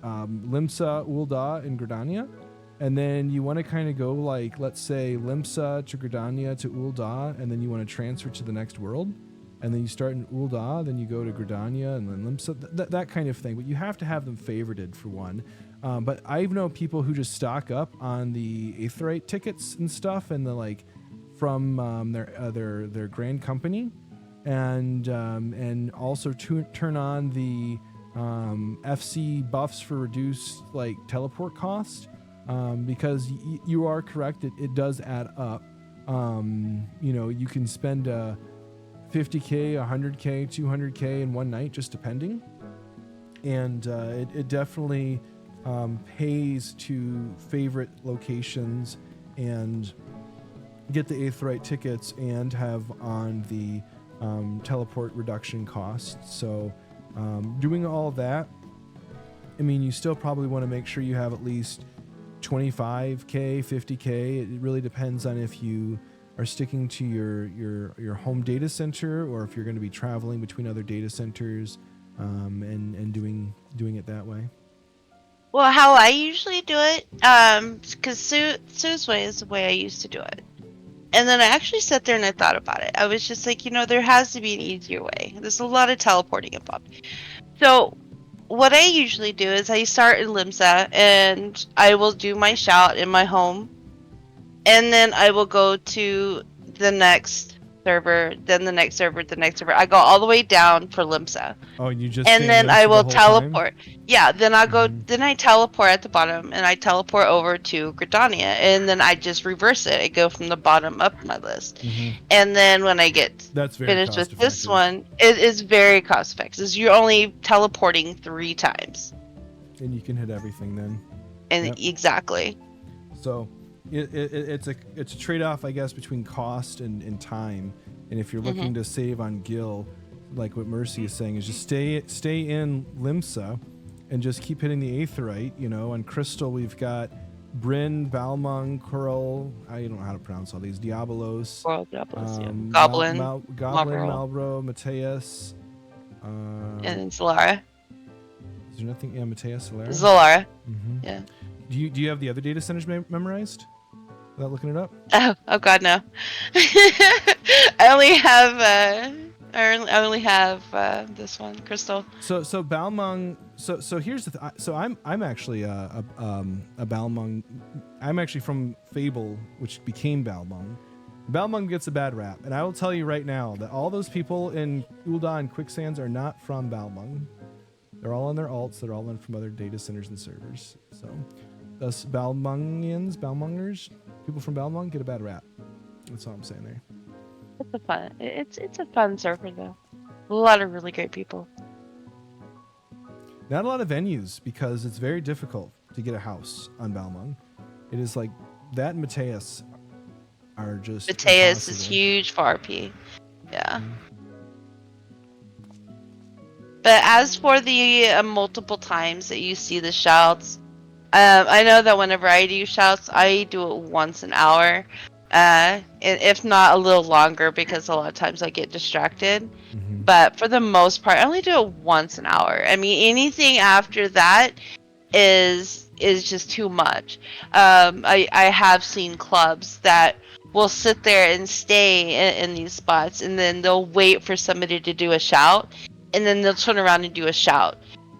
Limsa, Ul'dah, and Gridania, and then you want to kind of go like, let's say Limsa to Gridania to Ul'dah, and then you want to transfer to the next world, and then you start in Ul'dah, then you go to Gridania, and then Limsa, that kind of thing. But you have to have them favorited for one. But I know people who just stock up on the Aetheryte tickets and stuff, and the like from their grand company, and also turn on the FC buffs for reduced like teleport cost, because you are correct. It does add up. You can spend 50K, 100K, 200K in one night, just depending. And it definitely pays to favorite locations and get the Aetheryte tickets and have on the teleport reduction costs. So doing all that, I mean, you still probably want to make sure you have at least 25K, 50K. It really depends on if you are sticking to your home data center or if you're going to be traveling between other data centers, and doing it that way. Well, how I usually do it, because Sue's way is the way I used to do it. And then I actually sat there and I thought about it. I was just like, there has to be an easier way. There's a lot of teleporting involved. So what I usually do is I start in Limsa and I will do my shout in my home. And then I will go to the next server, then the next server, the next server. I go all the way down for Limsa. Oh, you just and then I will teleport. Yeah, then I go. Mhm. Then I teleport at the bottom, and I teleport over to Gridania, and then I just reverse it. I go from the bottom up my list, and then when I get That's very finished with this cost-effective. one, it is very cost effective. You're only teleporting 3 times, And you can hit everything then. and Yep. exactly. So it's a trade-off, I guess, between cost and time. And if you're looking to save on Gil, like what Mercy is saying, is just stay in Limsa and just keep hitting the Aetheryte. On Crystal we've got Bryn, Balmung, Coral. I don't know how to pronounce all these. Diabolos. Goblin, Goblin, Malbro, Mateus. and then Solara. Is there nothing? Yeah, Mateus, Solara. Zolara. Mhm. Yeah. Do you have the other data centers memorized? Without looking it up. Oh God, no. I only have this one, Crystal. So Balmung. So here's the. So I'm actually a Balmung. I'm actually from Fable, which became Balmung. Balmung gets a bad rap, and I will tell you right now that all those people in Ul'dah and Quicksands are not from Balmung. They're all on their alts. They're all in from other data centers and servers. So, thus Balmungers, people from Balmung get a bad rap. That's all I'm saying there. It's a fun server though. A lot of really great people. Not a lot of venues because it's very difficult to get a house on Balmung. It is like that and Mateus are just Mateus is impossible. huge for RP. Yeah. But as for the multiple times that you see the shouts, I know that whenever I do shouts, I do it once an hour, if not a little longer, because a lot of times I get distracted. But for the most part, I only do it once an hour. I mean, anything after that is just too much. I have seen clubs that will sit there and stay in these spots, and then they'll wait for somebody to do a shout, and then they'll turn around and do a shout.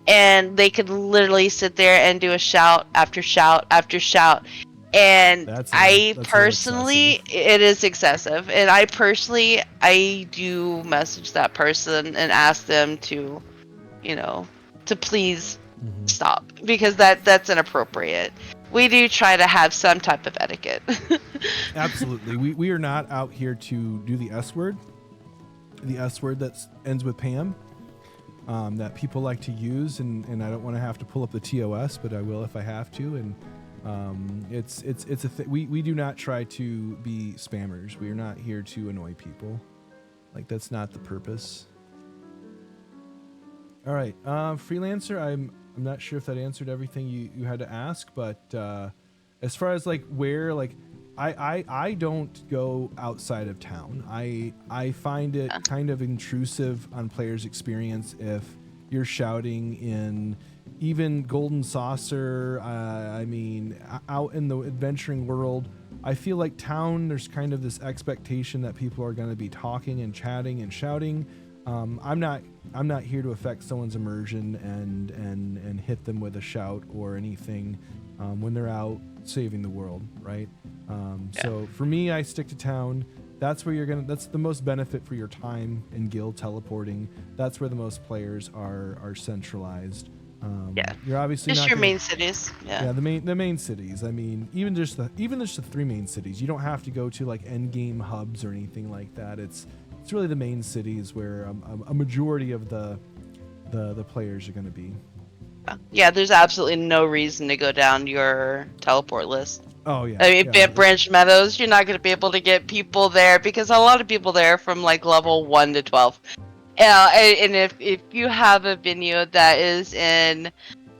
And they could literally sit there and do a shout after shout after shout. And that's personally, it is excessive. And I do message that person and ask them to, to please stop, because that's inappropriate. We do try to have some type of etiquette. Absolutely. We are not out here to do the S word. The S word that ends with Pam. That people like to use, and I don't want to have to pull up the TOS, but I will if I have to. And it's a we do not try to be spammers. We are not here to annoy people. Like, that's not the purpose. All right, freelancer. I'm not sure if that answered everything you had to ask, but as far as like where, like, I don't go outside of town. I find it kind of intrusive on players' experience if you're shouting in even Golden Saucer. I mean, out in the adventuring world, I feel like town, there's kind of this expectation that people are going to be talking and chatting and shouting. I'm not here to affect someone's immersion and hit them with a shout or anything when they're out saving the world, right? So for me, I stick to town. That's where that's the most benefit for your time in guild teleporting. That's where the most players are centralized. Yeah. You're obviously Just not your gonna, main cities. Yeah. yeah, the main cities. I mean, even just the 3 main cities. You don't have to go to like end game hubs or anything like that. It's really the main cities where a majority of the players are going to be. Yeah, there's absolutely no reason to go down your teleport list. Oh yeah. I mean, yeah. Branch Meadows, you're not going to be able to get people there because a lot of people there are from like level 1 to 12. And if you have a venue that is in,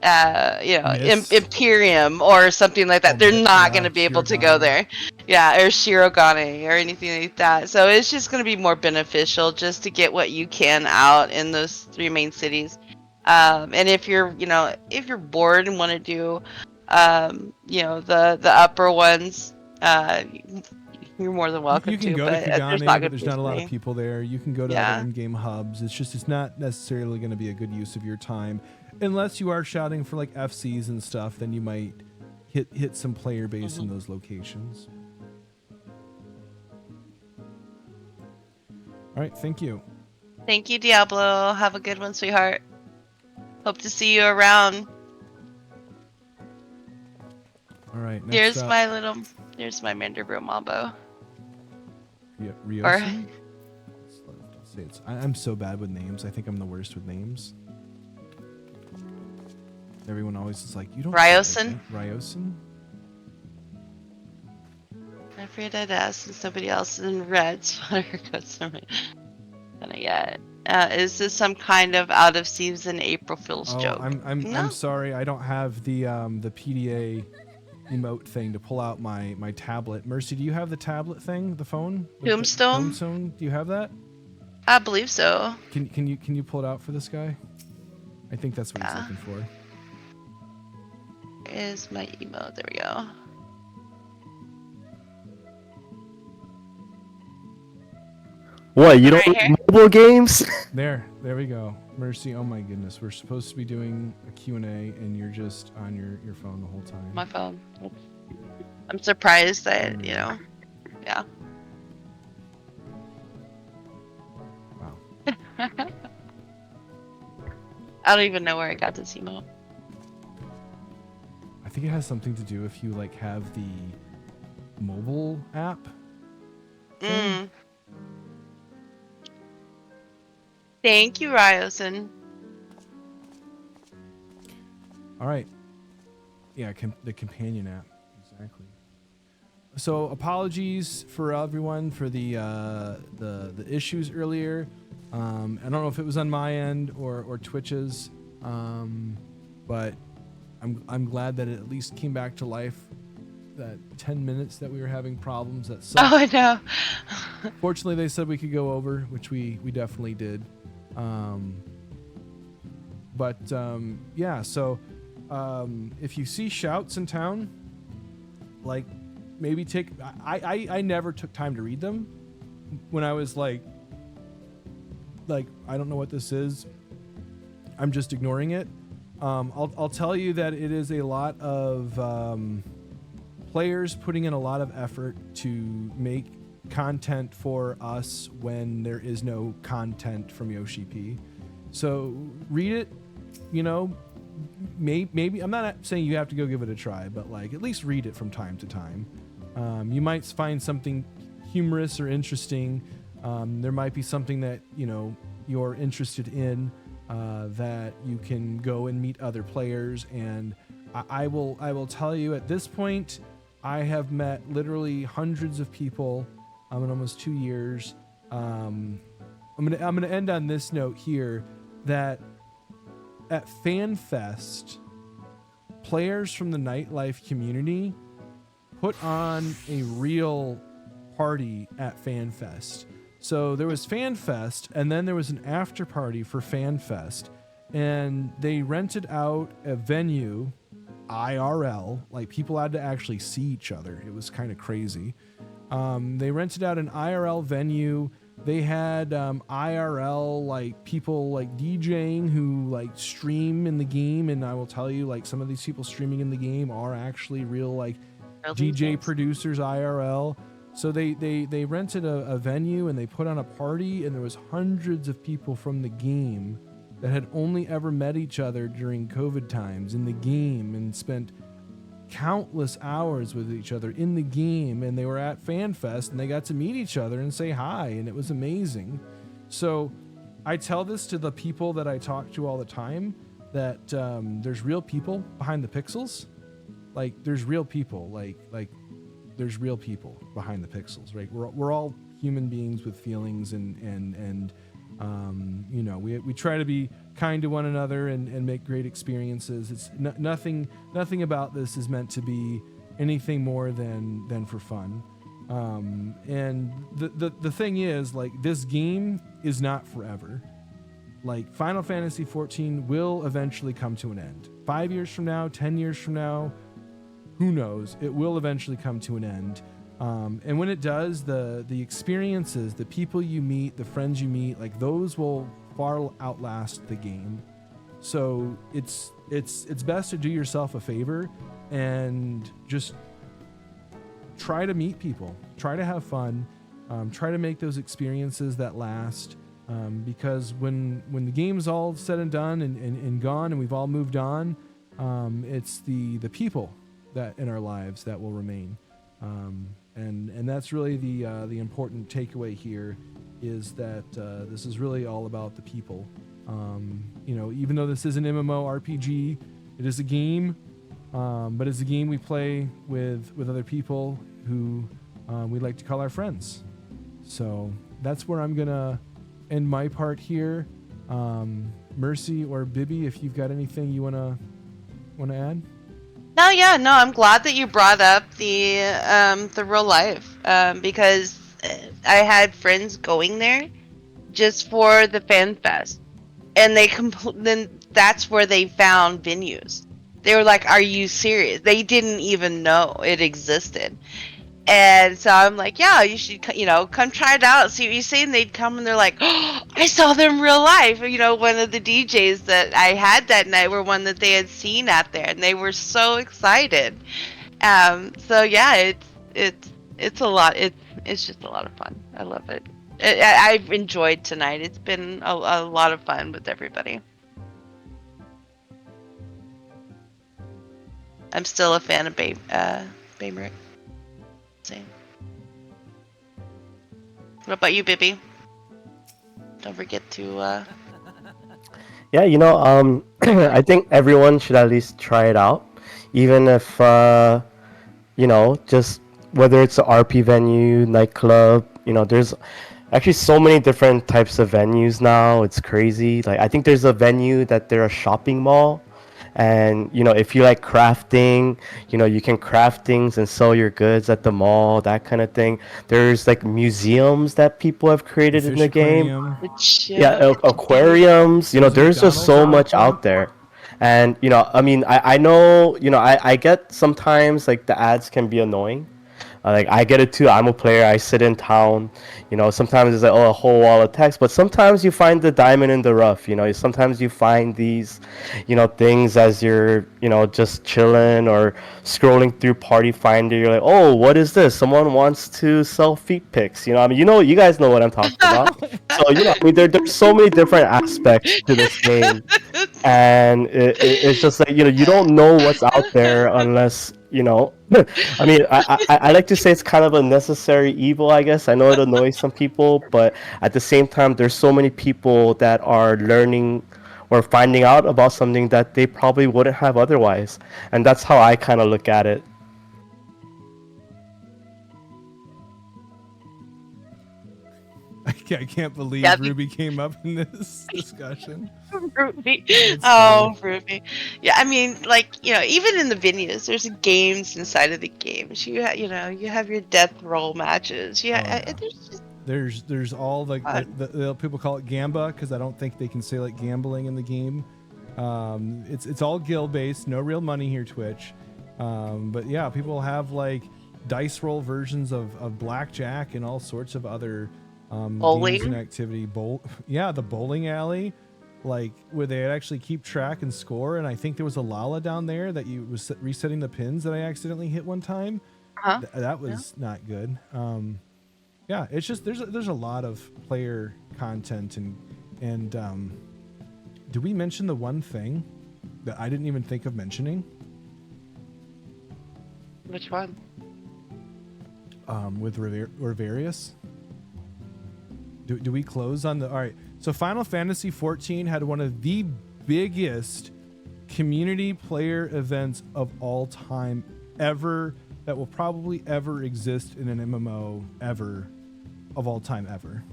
Mist. Imperium or something like that, they're not going to be able to go Shirogane. there. Yeah, or Shirogane or anything like that. So it's just going to be more beneficial just to get what you can out in those 3 main cities. And if you're bored and want to do, the upper ones, you're more than welcome You can to. go But to there's Kugane, not but going to there's be not a lot many. of people there. You can go to other end game hubs. It's not necessarily going to be a good use of your time, unless you are shouting for like FCs and stuff. Then you might hit some player base in those locations. All right, thank you. Thank you, Diablo. Have a good one, sweetheart. Hope to see you around. All right, next Here's up, my Manderbro Mambo. Ryosen? I'm so bad with names. I think I'm the worst with names. Everyone always is like, you don't. Ryosen? Ryosen? I'm afraid I'd ask since nobody else is in red, so I got something gonna get. Is this some kind of out of season April Fool's joke? I'm sorry, I don't have the PDA emote thing to pull out my tablet. Mercy, do you have the tablet thing, the phone? Tombstone? Tombstone? Do you have that? I believe so. Can you pull it out for this guy? I think that's what he's looking for. Is my emote? There we go. What, you don't like mobile games? There we go. Mercy, oh my goodness. We're supposed to be doing a Q&A and you're just on your phone the whole time. My phone. I'm surprised that, yeah. Wow. I don't even know where I got this emote. I think it has something to do if you like have the mobile app thing. Thank you, Ryosen. All right. Yeah, the companion app. Exactly. So apologies for everyone for the issues earlier. I don't know if it was on my end or Twitch's, but I'm glad that it at least came back to life. That 10 minutes that we were having problems, that sucked. Oh, I know. Fortunately, they said we could go over, which we definitely did. Yeah, so if you see shouts in town, like maybe I never took time to read them when I was like I don't know what this is, I'm just ignoring it. I'll tell you that it is a lot of players putting in a lot of effort to make content for us when there is no content from Yoshi P. So read it, maybe I'm not saying you have to go give it a try, but like at least read it from time to time. You might find something humorous or interesting. There might be something that you're interested in, that you can go and meet other players. And I will tell you at this point, I have met literally hundreds of people in almost 2 years. I'm gonna end on this note here, that at FanFest, players from the nightlife community put on a real party at FanFest. So there was FanFest, and then there was an after party for FanFest, and they rented out a venue, IRL, like people had to actually see each other. It was kind of crazy. They rented out an IRL venue. They had IRL like people like DJing who like stream in the game, and I will tell you, like some of these people streaming in the game are actually real like DJ producers IRL. So they rented a venue and they put on a party, and there was hundreds of people from the game that had only ever met each other during COVID times in the game and spent countless hours with each other in the game, and they were at FanFest and they got to meet each other and say hi, and it was amazing. So I tell this to the people that I talk to all the time, that there's real people behind the pixels. Like there's real people, like there's real people behind the pixels, right? We're all human beings with feelings, and you know, we try to be kind to one another and make great experiences. It's nothing about this is meant to be anything more than for fun. And the thing is, like, this game is not forever. Like, Final Fantasy XIV will eventually come to an end. 5 years from now, 10 years from now, who knows? It will eventually come to an end. And when it does, the experiences, the people you meet, the friends you meet, like, those will far outlast the game. So it's best to do yourself a favor and just try to meet people, try to have fun, try to make those experiences that last. Because when the game's all said and done and gone and we've all moved on, it's the people that in our lives that will remain. And that's really the important takeaway here, is that this is really all about the people. You know, even though this is an MMORPG, it is a game, but it's a game we play with other people who we like to call our friends. So that's where I'm gonna end my part here. Mercy or Bibby, if you've got anything you wanna add. No, I'm glad that you brought up the real life, because I had friends going there just for the fan fest, and then that's where they found venues. They were like, "Are you serious?" They didn't even know it existed. And so I'm like, yeah, you should, come try it out, see what you see. And they'd come and they're like, oh, I saw them in real life. You know, one of the DJs that I had that night were one that they had seen out there, and they were so excited. So yeah, it's a lot. It's just a lot of fun. I love it. I've enjoyed tonight. It's been a lot of fun with everybody. I'm still a fan of Baymerick. Same. What about you, Bibby? Don't forget to Yeah, I think everyone should at least try it out, even if just whether it's an RP venue, nightclub. There's actually so many different types of venues now. It's crazy. Like, I think there's a venue that they're a shopping mall. And if you like crafting, you can craft things and sell your goods at the mall, that kind of thing. There's like museums that people have created in the game. Yeah, aquariums. There's just so much out there. And I mean, I know, I get sometimes like the ads can be annoying. Like, I get it too. I'm a player. I sit in town. Sometimes it's like, a whole wall of text. But sometimes you find the diamond in the rough. Sometimes you find these, things as you're, just chilling or scrolling through Party Finder. You're like, oh, what is this? Someone wants to sell feet pics. I mean, you guys know what I'm talking about. So, I mean, there's so many different aspects to this game. And it's just like, you don't know what's out there unless, I mean, I like to say it's kind of a necessary evil, I guess. I know it annoys some people, but at the same time, there's so many people that are learning or finding out about something that they probably wouldn't have otherwise. And that's how I kind of look at it. I can't believe Ruby came up in this discussion. Ruby. Oh, Ruby. Yeah, I mean, like, even in the venues, there's games inside of the games. You have your death roll matches. There's all the people call it gamba, because I don't think they can say like gambling in the game. It's all guild based, no real money here, Twitch. But yeah, people have like dice roll versions of blackjack and all sorts of other games and activity. The bowling alley, like where they actually keep track and score. And I think there was a Lala down there that was resetting the pins that I accidentally hit one time. Huh? That was not good. Yeah, it's just there's a lot of player content and did we mention the one thing that I didn't even think of mentioning? Which one? With Reverius. Do we close on the? All right. So Final Fantasy XIV had one of the biggest community player events of all time ever, that will probably ever exist in an MMO ever, of all time ever.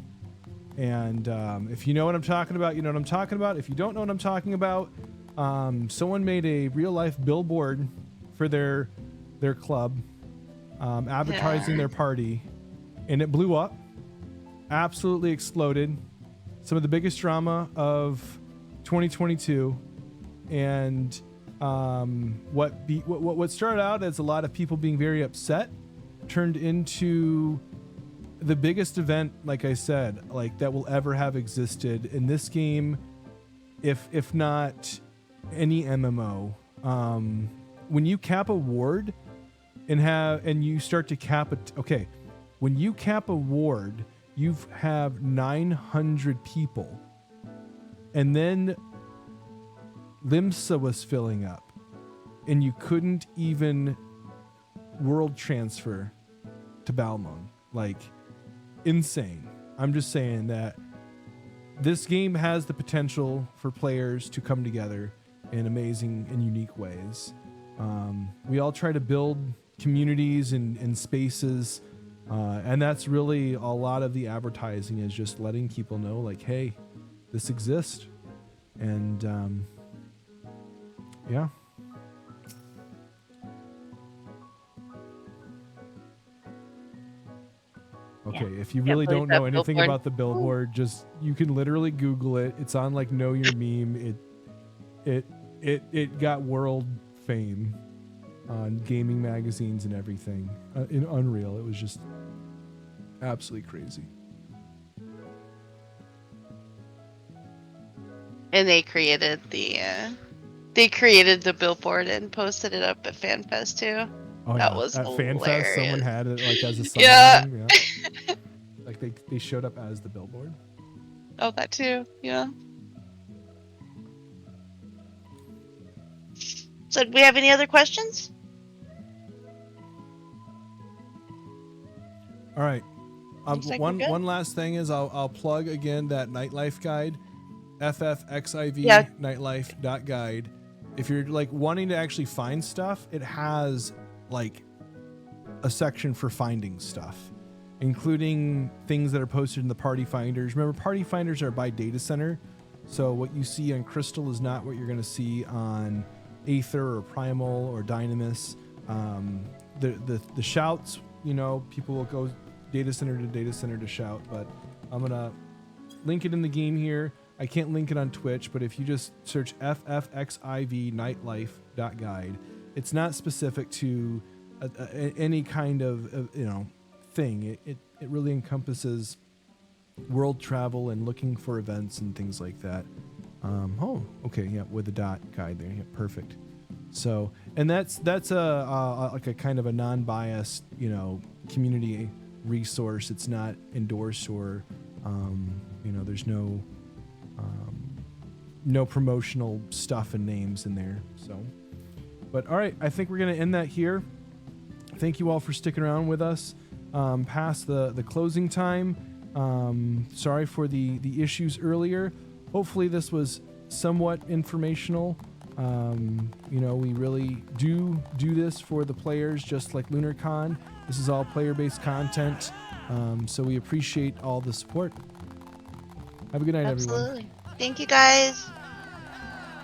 And if you know what I'm talking about, you know what I'm talking about. If you don't know what I'm talking about, someone made a real life billboard for their club, advertising their party, and it blew up, absolutely exploded. Some of the biggest drama of 2022. And what started out as a lot of people being very upset turned into the biggest event, like I said, like that will ever have existed in this game, if not any MMO. When you cap a ward and you start to cap it, okay, when you cap a ward, you have 900 people, and then Limsa was filling up, and you couldn't even world transfer to Balmung. Like, insane. I'm just saying that this game has the potential for players to come together in amazing and unique ways. We all try to build communities and spaces, and that's really a lot of the advertising, is just letting people know, like, hey, this exists. And yeah. Okay, if you really don't know anything about the billboard, just, you can literally Google it. It's on like Know Your Meme. It got world fame on gaming magazines and everything. In Unreal, it was just absolutely crazy. And they created the billboard and posted it up at FanFest too. Oh, that yeah. was At hilarious. FanFest, someone had it like as a sign. Yeah. Yeah. Like they showed up as the billboard. Oh, that too. Yeah. So, do we have any other questions? All right. Looks like we're good. One last thing is I'll plug again that Nightlife guide, FFXIV Nightlife.guide. If you're like wanting to actually find stuff, it has like a section for finding stuff, including things that are posted in the party finders. Remember, party finders are by data center, so what you see on Crystal is not what you're going to see on Aether or Primal or Dynamis. The shouts, you know, people will go data center to shout, but I'm gonna link it in the game here. I can't link it on Twitch, but if you just search FFXIV Nightlife.guide, it's not specific to any kind of thing. It really encompasses world travel and looking for events and things like that. With the dot guide there. Yeah, perfect. So, and that's a like a kind of a non-biased, community resource. It's not endorsed or, there's no promotional stuff and names in there. So, but all right, I think we're going to end that here. Thank you all for sticking around with us past the closing time. Sorry for the issues earlier. Hopefully this was somewhat informational. We really do this for the players, just like LunarCon. This is all player-based content, so we appreciate all the support. Have a good night, everyone. Absolutely. Thank you, guys.